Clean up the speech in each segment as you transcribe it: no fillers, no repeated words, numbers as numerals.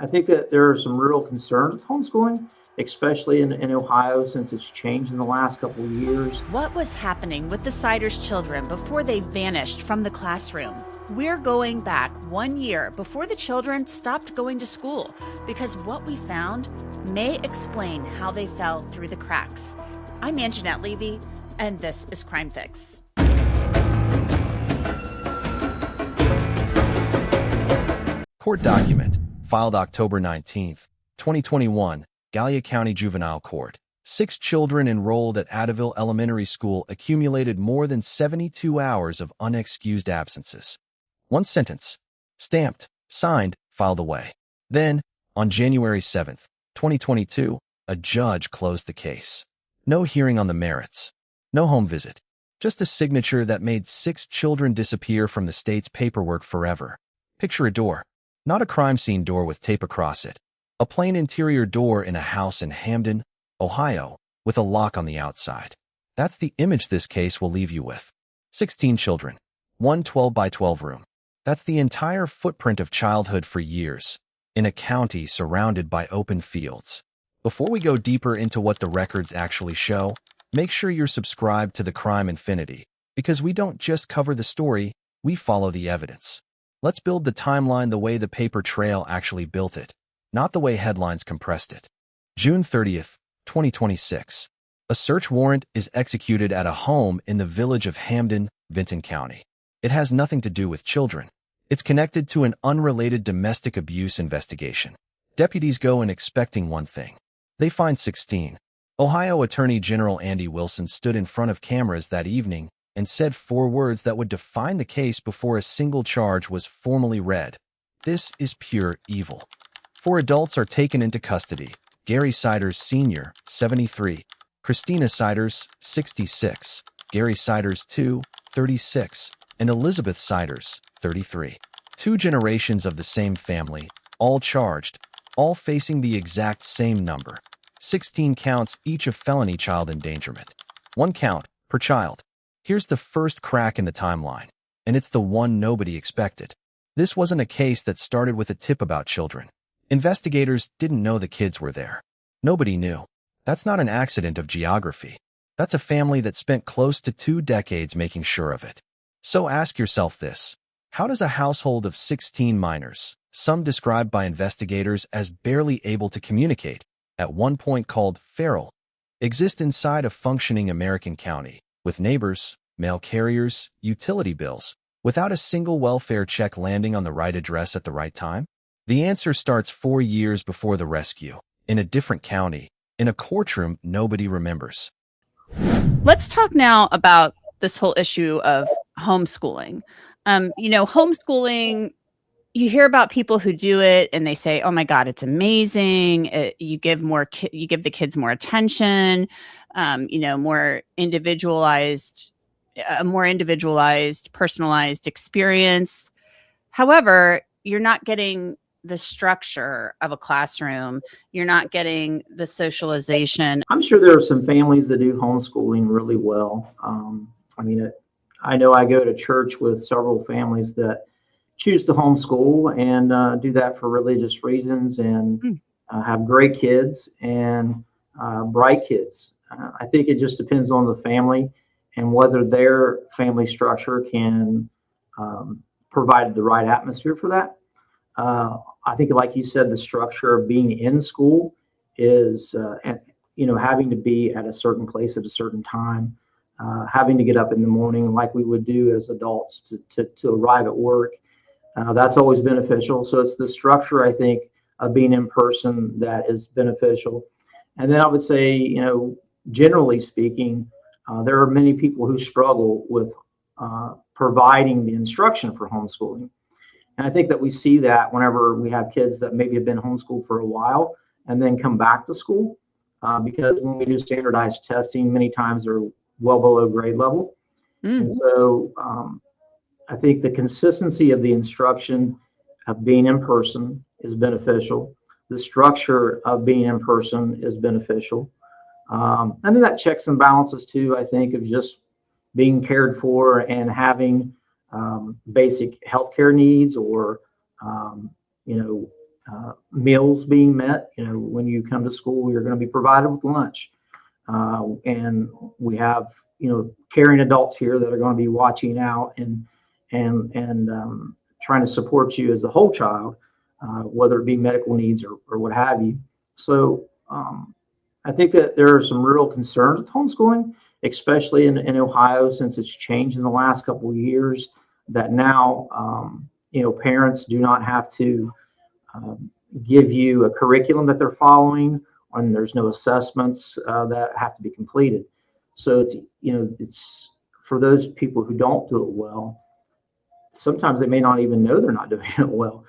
I think that there are some real concerns with homeschooling, especially in Ohio, since it's changed in the last couple of years. What was happening with the Siders children before they vanished from the classroom? We're going back 1 year before the children stopped going to school, because what we found may explain how they fell through the cracks. I'm Anjanette Levy, and this is Crime Fix. Court document, filed October 19th, 2021, Gallia County Juvenile Court. 6 children enrolled at Adderville Elementary School accumulated more than 72 hours of unexcused absences. 1 sentence, stamped, signed, filed away. Then, on January 7th, 2022, a judge closed the case. No hearing on the merits. No home visit. Just a signature that made 6 children disappear from the state's paperwork forever. Picture a door. Not a crime scene door with tape across it. A plain interior door in a house in Hamden, Ohio, with a lock on the outside. That's the image this case will leave you with. 16 children. 1 12 by 12 room. That's the entire footprint of childhood for years, in a county surrounded by open fields. Before we go deeper into what the records actually show, make sure you're subscribed to the Crime Infinity, because we don't just cover the story, we follow the evidence. Let's build the timeline the way the paper trail actually built it, not the way headlines compressed it. June 30th, 2026. A search warrant is executed at a home in the village of Hamden, Vinton County. It has nothing to do with children. It's connected to an unrelated domestic abuse investigation. Deputies go in expecting one thing. They find 16. Ohio Attorney General Andy Wilson stood in front of cameras that evening and said 4 words that would define the case before a single charge was formally read. This is pure evil. 4 adults are taken into custody. Gary Siders Sr., 73. Christina Siders, 66. Gary Siders II, 36. And Elizabeth Siders, 33. 2 generations of the same family, all charged, all facing the exact same number. 16 counts each of felony child endangerment. 1 count per child. Here's the first crack in the timeline, and it's the one nobody expected. This wasn't a case that started with a tip about children. Investigators didn't know the kids were there. Nobody knew. That's not an accident of geography. That's a family that spent close to 2 decades making sure of it. So ask yourself this. How does a household of 16 minors, some described by investigators as barely able to communicate, at one point called feral, exist inside a functioning American county, with neighbors, mail carriers, utility bills, without a single welfare check landing on the right address at the right time? The answer starts 4 years before the rescue, in a different county, in a courtroom nobody remembers. Let's talk now about this whole issue of homeschooling. Homeschooling, you hear about people who do it and they say, "Oh my God, it's amazing. You give the kids more attention, more individualized, a more individualized, personalized experience." However, you're not getting the structure of a classroom. You're not getting the socialization. I'm sure there are some families that do homeschooling really well. I know I go to church with several families that choose to homeschool and do that for religious reasons and have great kids and bright kids. I think it just depends on the family and whether their family structure can provide the right atmosphere for that. I think, like you said, the structure of being in school is, having to be at a certain place at a certain time, having to get up in the morning like we would do as adults to arrive at work. That's always beneficial. So it's the structure, I think, of being in person that is beneficial. And then I would say, generally speaking, there are many people who struggle with providing the instruction for homeschooling. And I think that we see that whenever we have kids that maybe have been homeschooled for a while and then come back to school, because when we do standardized testing, many times they're well below grade level. And so I think the consistency of the instruction of being in person is beneficial. The structure of being in person is beneficial. And then that checks and balances too, I think, of just being cared for and having basic healthcare needs or, meals being met. When you come to school, you're going to be provided with lunch. And we have, caring adults here that are going to be watching out and trying to support you as a whole child, whether it be medical needs or what have you. So I think that there are some real concerns with homeschooling, especially in Ohio, since it's changed in the last couple of years, that now, parents do not have to give you a curriculum that they're following, and there's no assessments that have to be completed. So it's for those people who don't do it well, sometimes they may not even know they're not doing it well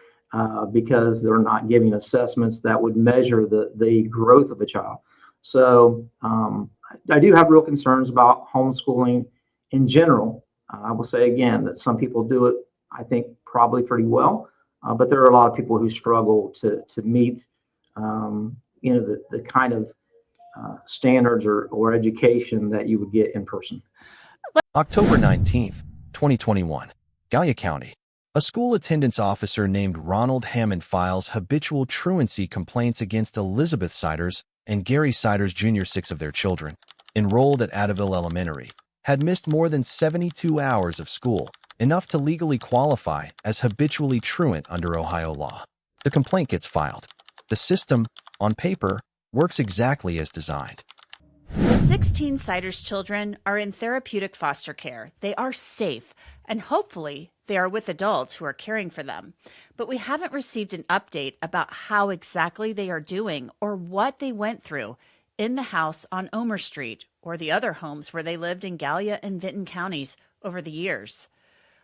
because they're not giving assessments that would measure the growth of a child. So I do have real concerns about homeschooling in general. I will say again that some people do it, I think, probably pretty well, but there are a lot of people who struggle to meet, the kind of standards or education that you would get in person. October 19th, 2021, Gallia County. A school attendance officer named Ronald Hammond files habitual truancy complaints against Elizabeth Siders and Gary Siders Jr., 6 of their children, enrolled at Adaville Elementary, had missed more than 72 hours of school, enough to legally qualify as habitually truant under Ohio law. The complaint gets filed. The system, on paper, works exactly as designed. The 16 Siders children are in therapeutic foster care. They are safe, and hopefully they are with adults who are caring for them. But we haven't received an update about how exactly they are doing or what they went through in the house on Omer Street or the other homes where they lived in Gallia and Vinton counties over the years.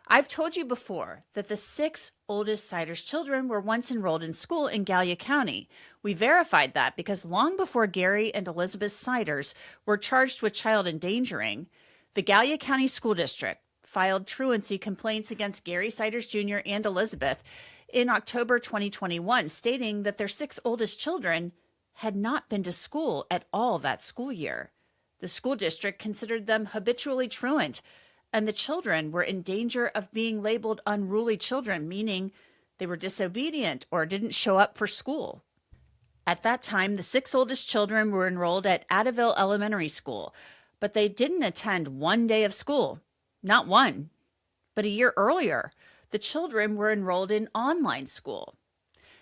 I've told you before that the 6 oldest Siders children were once enrolled in school in Gallia County. We verified that because long before Gary and Elizabeth Siders were charged with child endangering, the Gallia County School District filed truancy complaints against Gary Siders Jr. and Elizabeth in October 2021, stating that their 6 oldest children had not been to school at all that school year. The school district considered them habitually truant, and the children were in danger of being labeled unruly children, meaning they were disobedient or didn't show up for school. At that time, the 6 oldest children were enrolled at Adaville Elementary School, but they didn't attend one day of school. Not one. But a year earlier, the children were enrolled in online school.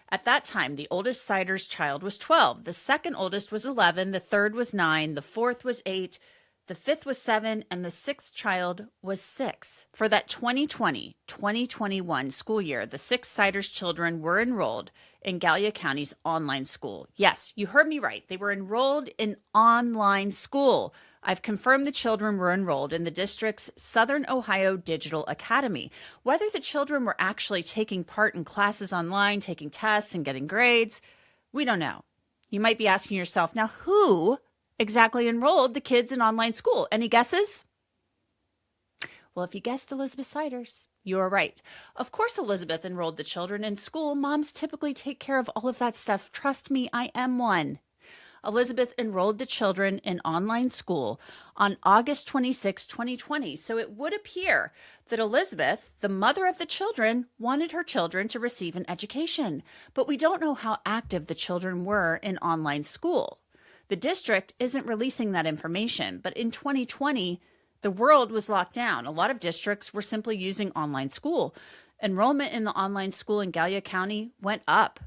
At that time, the oldest Siders child was 12, the second oldest was 11, the third was 9, the fourth was 8, the 5th was 7, and the 6th child was 6. For that 2020-2021 school year, the 6 Siders children were enrolled in Gallia County's online school. Yes, you heard me right. They were enrolled in online school. I've confirmed the children were enrolled in the district's Southern Ohio Digital Academy. Whether the children were actually taking part in classes online, taking tests, and getting grades, we don't know. You might be asking yourself, now who exactly enrolled the kids in online school? Any guesses? Well, if you guessed Elizabeth Siders, you are right. Of course, Elizabeth enrolled the children in school. Moms typically take care of all of that stuff. Trust me, I am one. Elizabeth enrolled the children in online school on August 26, 2020. So it would appear that Elizabeth, the mother of the children, wanted her children to receive an education. But we don't know how active the children were in online school. The district isn't releasing that information, but in 2020, the world was locked down. A lot of districts were simply using online school. Enrollment in the online school in Gallia County went up.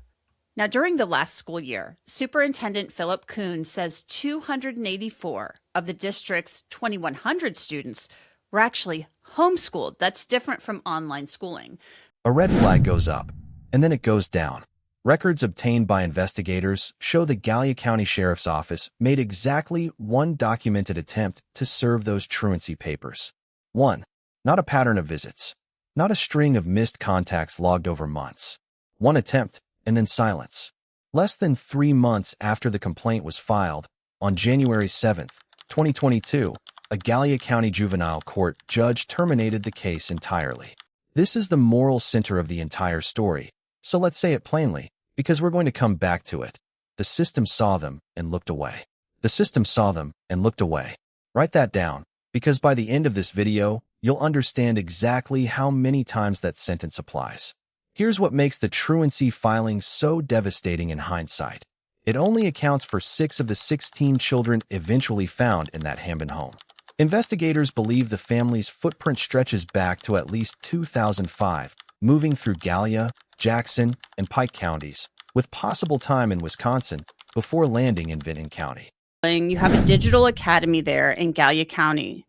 Now, during the last school year, Superintendent Philip Kuhn says 284 of the district's 2,100 students were actually homeschooled. That's different from online schooling. A red flag goes up, and then it goes down. Records obtained by investigators show the Gallia County Sheriff's Office made exactly one documented attempt to serve those truancy papers. 1. Not a pattern of visits. Not a string of missed contacts logged over months. 1 attempt, and then silence. Less than 3 months after the complaint was filed, on January 7, 2022, a Gallia County juvenile court judge terminated the case entirely. This is the moral center of the entire story. So let's say it plainly, because we're going to come back to it. The system saw them and looked away. The system saw them and looked away. Write that down, because by the end of this video, you'll understand exactly how many times that sentence applies. Here's what makes the truancy filing so devastating in hindsight. It only accounts for 6 of the 16 children eventually found in that Hamden home. Investigators believe the family's footprint stretches back to at least 2005, moving through Gallia, Jackson, and Pike counties, with possible time in Wisconsin before landing in Vinton County. You have a digital academy there in Gallia County,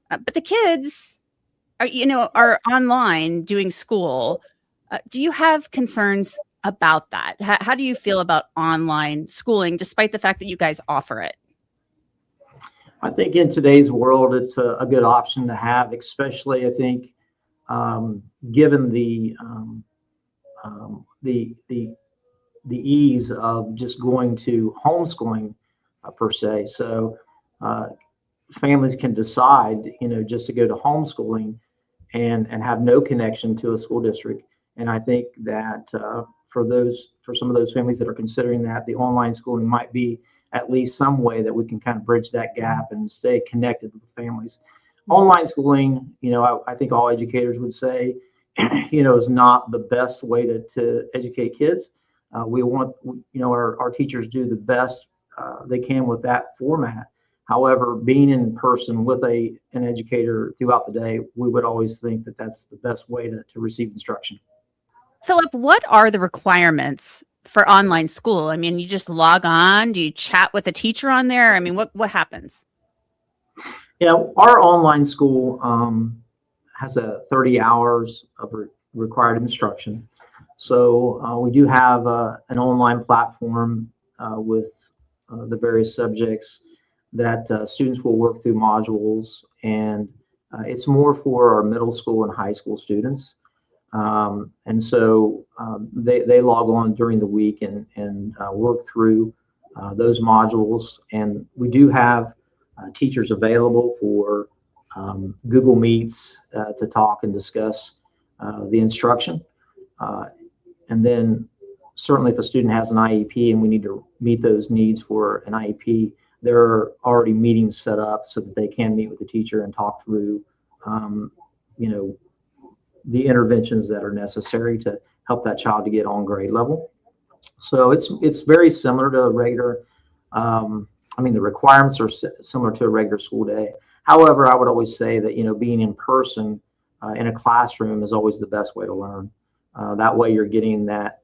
but the kids are online doing school. Do you have concerns about that? How do you feel about online schooling, despite the fact that you guys offer it? I think in today's world, it's a good option to have, especially I think given the ease of just going to homeschooling per se. So families can decide, just to go to homeschooling and have no connection to a school district. And I think that for some of those families that are considering that, the online schooling might be at least some way that we can kind of bridge that gap and stay connected with families. Online schooling, I think all educators would say, is not the best way to educate kids. We want, our teachers do the best they can with that format. However, being in person with an educator throughout the day, we would always think that that's the best way to receive instruction. Philip, what are the requirements for online school? I mean, you just log on? Do you chat with a teacher on there? I mean, what happens? Our online school has 30 hours of required instruction. So we do have an online platform with the various subjects that students will work through modules, and it's more for our middle school and high school students. And so they log on during the week and work through those modules. And we do have teachers available for Google Meets to talk and discuss the instruction. And then certainly if a student has an IEP and we need to meet those needs for an IEP, there are already meetings set up so that they can meet with the teacher and talk through, the interventions that are necessary to help that child to get on grade level. So it's very similar to a regular, the requirements are similar to a regular school day. However, I would always say that, being in person in a classroom is always the best way to learn. That way you're getting that,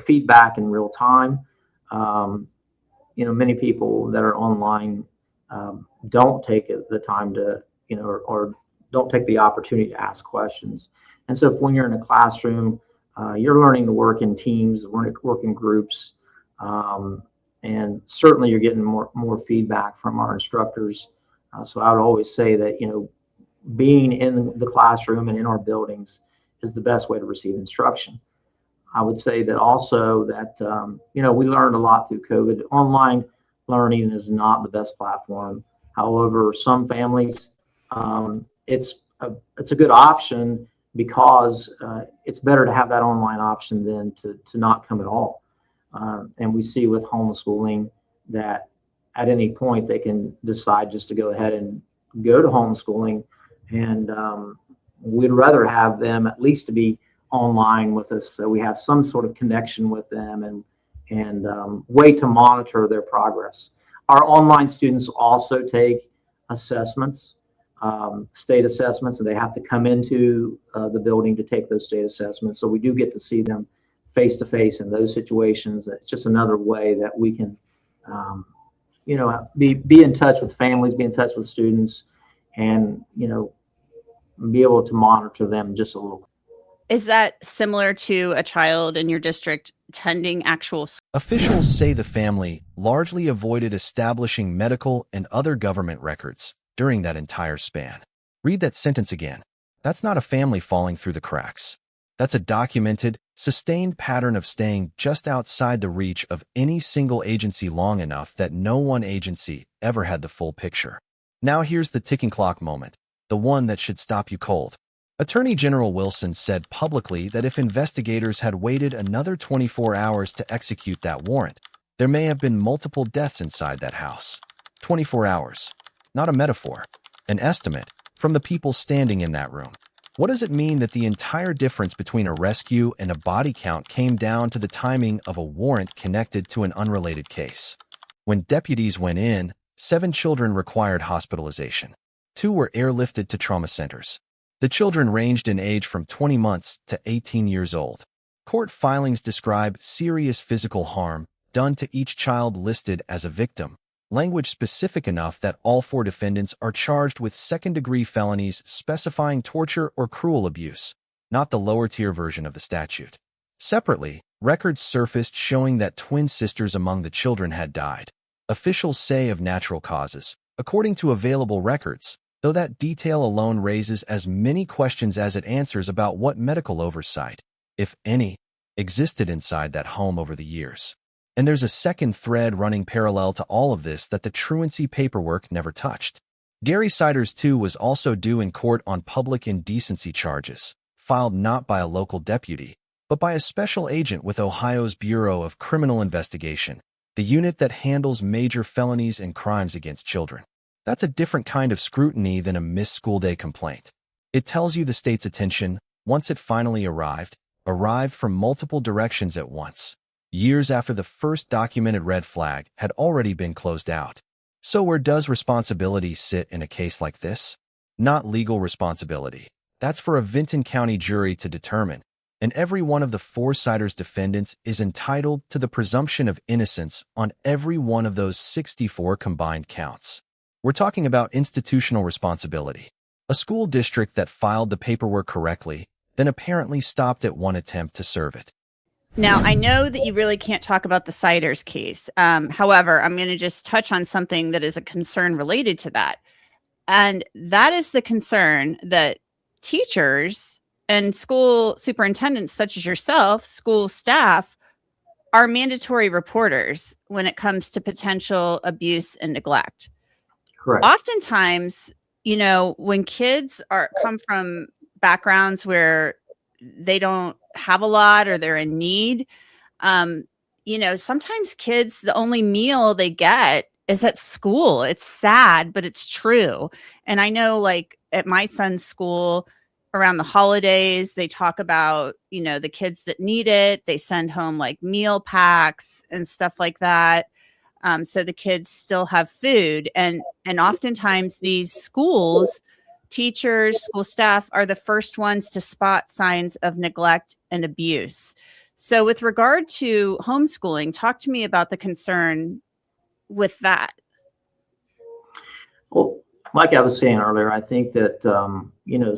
feedback in real time. Many people that are online don't take the time to, or don't take the opportunity to ask questions. And so when you're in a classroom, you're learning to work in teams, work in groups, and certainly you're getting more feedback from our instructors. So I would always say that, being in the classroom and in our buildings is the best way to receive instruction. I would say that also that, we learned a lot through COVID. Online learning is not the best platform. However, some families, it's a good option because it's better to have that online option than to not come at all. And we see with homeschooling that at any point they can decide just to go ahead and go to homeschooling. And we'd rather have them at least to be online with us so we have some sort of connection with them and way to monitor their progress. Our online students also take assessments, state assessments, and they have to come into the building to take those state assessments. So we do get to see them face to face in those situations. It's just another way that we can, be in touch with families, be in touch with students, and, be able to monitor them just a little. Is that similar to a child in your district attending actual school? Officials say the family largely avoided establishing medical and other government records during that entire span. Read that sentence again. That's not a family falling through the cracks. That's a documented, sustained pattern of staying just outside the reach of any single agency long enough that no one agency ever had the full picture. Now here's the ticking clock moment, the one that should stop you cold. Attorney General Wilson said publicly that if investigators had waited another 24 hours to execute that warrant, there may have been multiple deaths inside that house. 24 hours. Not a metaphor. An estimate from the people standing in that room. What does it mean that the entire difference between a rescue and a body count came down to the timing of a warrant connected to an unrelated case? When deputies went in, 7 children required hospitalization. 2 were airlifted to trauma centers. The children ranged in age from 20 months to 18 years old. Court filings describe serious physical harm done to each child listed as a victim, language specific enough that all 4 defendants are charged with second-degree felonies specifying torture or cruel abuse, not the lower-tier version of the statute. Separately, records surfaced showing that twin sisters among the children had died. Officials say of natural causes, according to available records, though that detail alone raises as many questions as it answers about what medical oversight, if any, existed inside that home over the years. And there's a second thread running parallel to all of this that the truancy paperwork never touched. Gary Siders, too, was also due in court on public indecency charges, filed not by a local deputy, but by a special agent with Ohio's Bureau of Criminal Investigation, the unit that handles major felonies and crimes against children. That's a different kind of scrutiny than a missed school day complaint. It tells you the state's attention, once it finally arrived from multiple directions at once, years after the first documented red flag had already been closed out. So where does responsibility sit in a case like this? Not legal responsibility. That's for a Vinton County jury to determine, and every one of the 4 Siders defendants is entitled to the presumption of innocence on every one of those 64 combined counts. We're talking about institutional responsibility. A school district that filed the paperwork correctly, then apparently stopped at one attempt to serve it. Now, I know that you really can't talk about the Siders case. However, I'm going to just touch on something that is a concern related to that. And that is the concern that teachers and school superintendents, such as yourself, school staff, are mandatory reporters when it comes to potential abuse and neglect. Correct. Oftentimes, when kids come from backgrounds where they don't have a lot or they're in need, sometimes kids, the only meal they get is at school. It's sad, but it's true. And I know, like, at my son's school around the holidays, they talk about, the kids that need it. They send home like meal packs and stuff like that. So the kids still have food. And oftentimes these schools, teachers, school staff are the first ones to spot signs of neglect and abuse. So with regard to homeschooling, talk to me about the concern with that. Well, like I was saying earlier, I think that,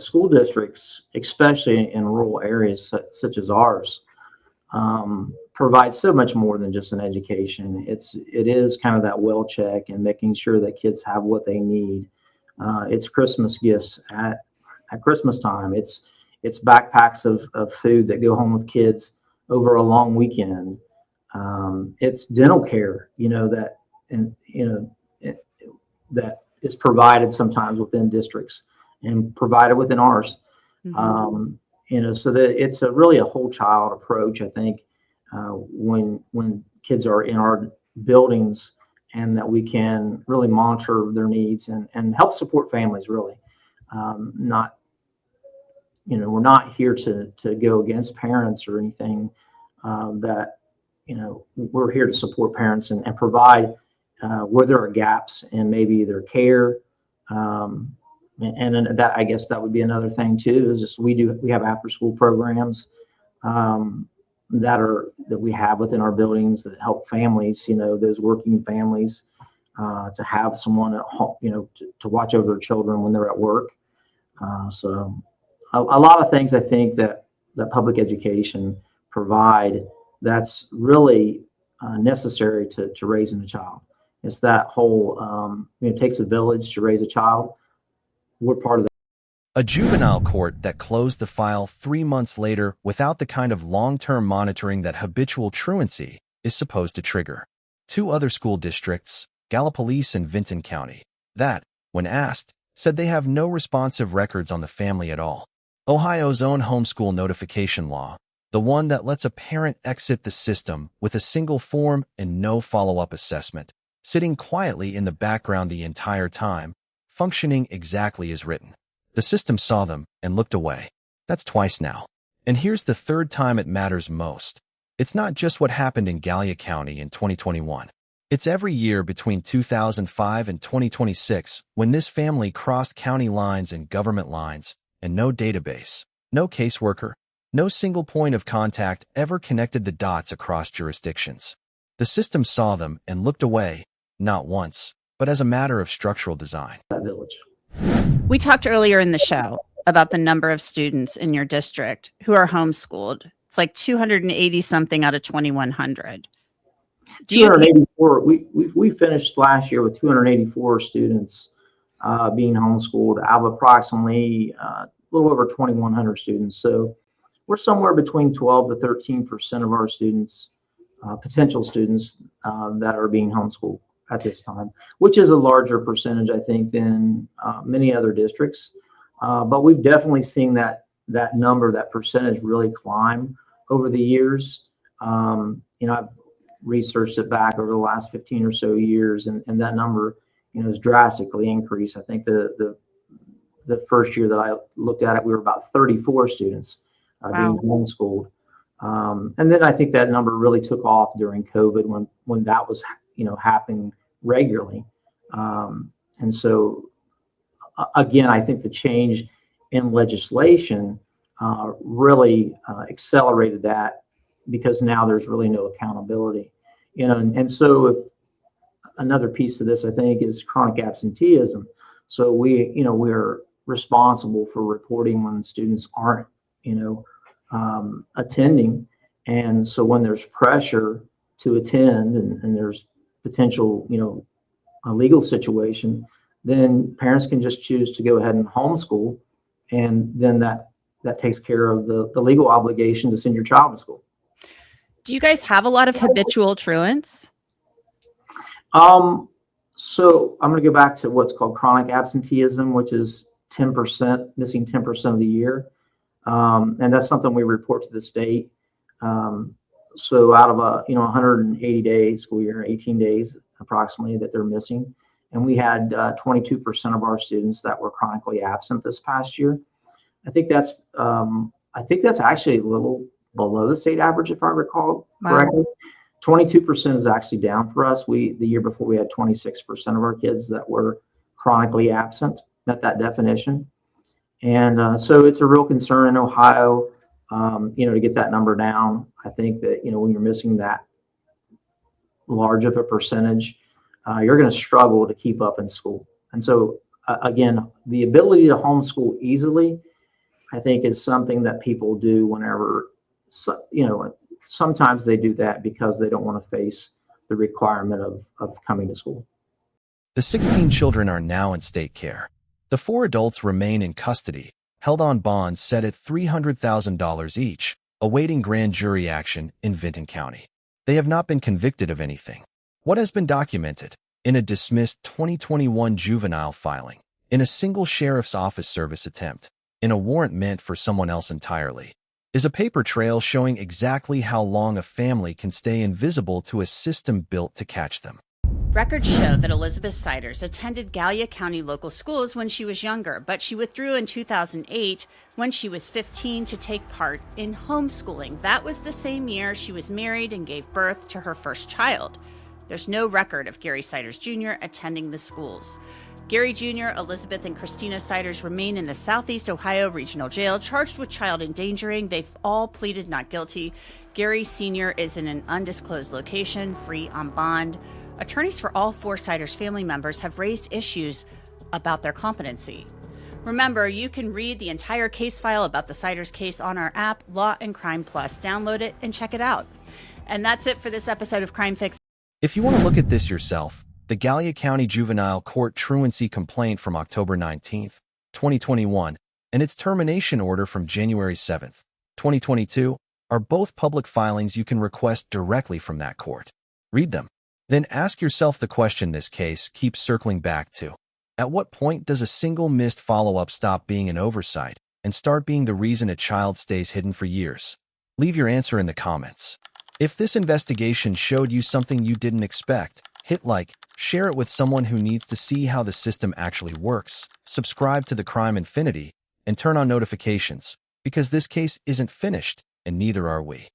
school districts, especially in rural areas such as ours, provide so much more than just an education. It is kind of that well check and making sure that kids have what they need. It's Christmas gifts at Christmas time. It's backpacks of food that go home with kids over a long weekend. It's dental care, that is provided sometimes within districts and provided within ours. Mm-hmm. So that it's really a whole child approach, I think, when kids are in our buildings, and that we can really monitor their needs and help support families, really. We're not here to go against parents or anything. We're here to support parents and provide where there are gaps in maybe their care. And that, I guess that would be another thing too, is just we have after school programs that we have within our buildings that help families, those working families, to have someone at home, to watch over their children when they're at work. So a lot of things I think that public education provide, that's really necessary to raising a child. It's that whole, it takes a village to raise a child. We're part of that. A juvenile court that closed the file 3 months later without the kind of long-term monitoring that habitual truancy is supposed to trigger. 2 other school districts, Gallia Police and Vinton County, that, when asked, said they have no responsive records on the family at all. Ohio's own homeschool notification law, the one that lets a parent exit the system with a single form and no follow-up assessment, sitting quietly in the background the entire time, functioning exactly as written. The system saw them and looked away. That's twice now. And here's the third time it matters most. It's not just what happened in Gallia County in 2021. It's every year between 2005 and 2026 when this family crossed county lines and government lines, and no database, no caseworker, no single point of contact ever connected the dots across jurisdictions. The system saw them and looked away, not once, but as a matter of structural design. That village. We talked earlier in the show about the number of students in your district who are homeschooled. It's like 280 something out of 2,100. 284. We finished last year with 284 students being homeschooled out of approximately a little over 2,100 students. So we're somewhere between 12 to 13% of our students, potential students that are being homeschooled at this time, which is a larger percentage, I think, than many other districts. But we've definitely seen that number, that percentage really climb over the years. I've researched it back over the last 15 or so years, and that number, has drastically increased. I think the first year that I looked at it, we were about 34 students being homeschooled. And then I think that number really took off during COVID when that was, happening regularly. And so, again, I think the change in legislation really accelerated that, because now there's really no accountability. And so if another piece of this, I think, is chronic absenteeism. So we're responsible for reporting when students aren't, attending. And so when there's pressure to attend and there's potential, a legal situation, then parents can just choose to go ahead and homeschool. And then that takes care of the legal obligation to send your child to school. Do you guys have a lot of habitual truants? So I'm going to go back to what's called chronic absenteeism, which is 10%, missing 10% of the year. And that's something we report to the state. So out of 180 days, school year, 18 days approximately that they're missing. And we had 22% of our students that were chronically absent this past year. I think that's actually a little below the state average, if I recall correctly. 22% is actually down for us. The year before, we had 26% of our kids that were chronically absent, met that definition. And so it's a real concern in Ohio, to get that number down. I think that, when you're missing that large of a percentage, you're going to struggle to keep up in school. And so, again, the ability to homeschool easily, I think, is something that people do whenever, sometimes they do that because they don't want to face the requirement of coming to school. The 16 children are now in state care. The 4 adults remain in custody, held on bonds set at $300,000 each, awaiting grand jury action in Vinton County. They have not been convicted of anything. What has been documented in a dismissed 2021 juvenile filing, in a single sheriff's office service attempt, in a warrant meant for someone else entirely, is a paper trail showing exactly how long a family can stay invisible to a system built to catch them. Records show that Elizabeth Siders attended Gallia County local schools when she was younger, but she withdrew in 2008 when she was 15 to take part in homeschooling. That was the same year she was married and gave birth to her first child. There's no record of Gary Siders Jr. attending the schools. Gary Jr., Elizabeth, and Christina Siders remain in the Southeast Ohio Regional Jail, charged with child endangering. They've all pleaded not guilty. Gary Sr. is in an undisclosed location, free on bond. Attorneys for all 4 Siders family members have raised issues about their competency. Remember, you can read the entire case file about the Siders case on our app, Law and Crime Plus. Download it and check it out. And that's it for this episode of Crime Fix. If you want to look at this yourself, the Gallia County Juvenile Court truancy complaint from October 19, 2021, and its termination order from January 7, 2022, are both public filings you can request directly from that court. Read them. Then ask yourself the question this case keeps circling back to. At what point does a single missed follow-up stop being an oversight and start being the reason a child stays hidden for years? Leave your answer in the comments. If this investigation showed you something you didn't expect, Hit like, share it with someone who needs to see how the system actually works, subscribe to the Crime Infinity, and turn on notifications, because this case isn't finished, and neither are we.